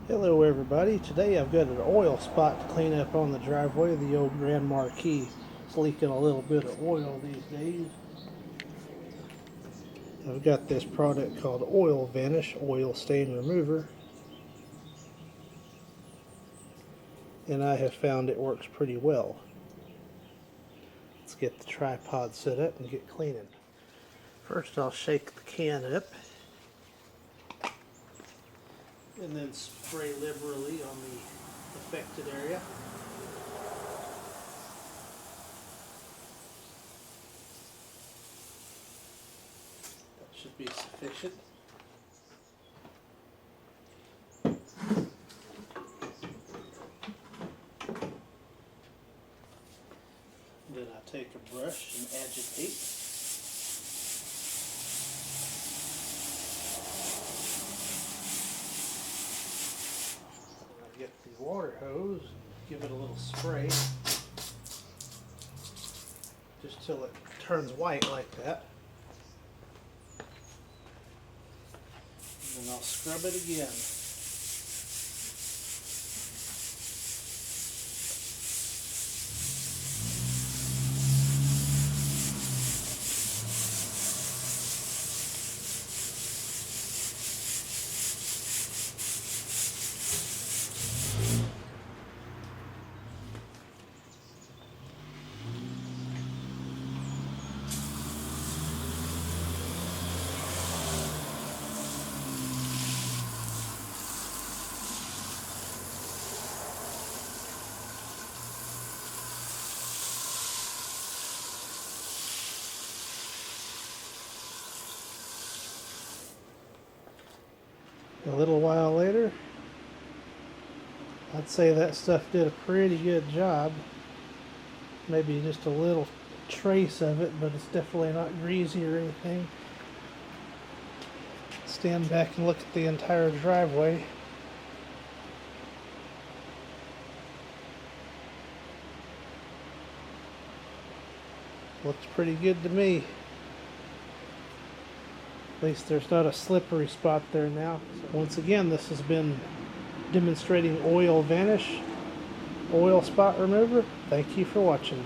Hello everybody, today I've got an oil spot to clean up on the driveway. The old Grand Marquis is leaking a little bit of oil these days. I've got this product called Oil Vanish Oil Stain Remover, and I have found it works pretty well. Let's get the tripod set up and get cleaning. First I'll shake the can up and then spray liberally on the affected area. That should be sufficient. Then I take a brush and agitate. I get the water hose, give it a little spray, just till it turns white like that. And then I'll scrub it again. A little while later, I'd say that stuff did a pretty good job. Maybe just a little trace of it, but it's definitely not greasy or anything. Stand back and look at the entire driveway. Looks pretty good to me. At least there's not a slippery spot there now. Once again, this has been demonstrating Oil Vanish Oil Spot Remover. Thank you for watching.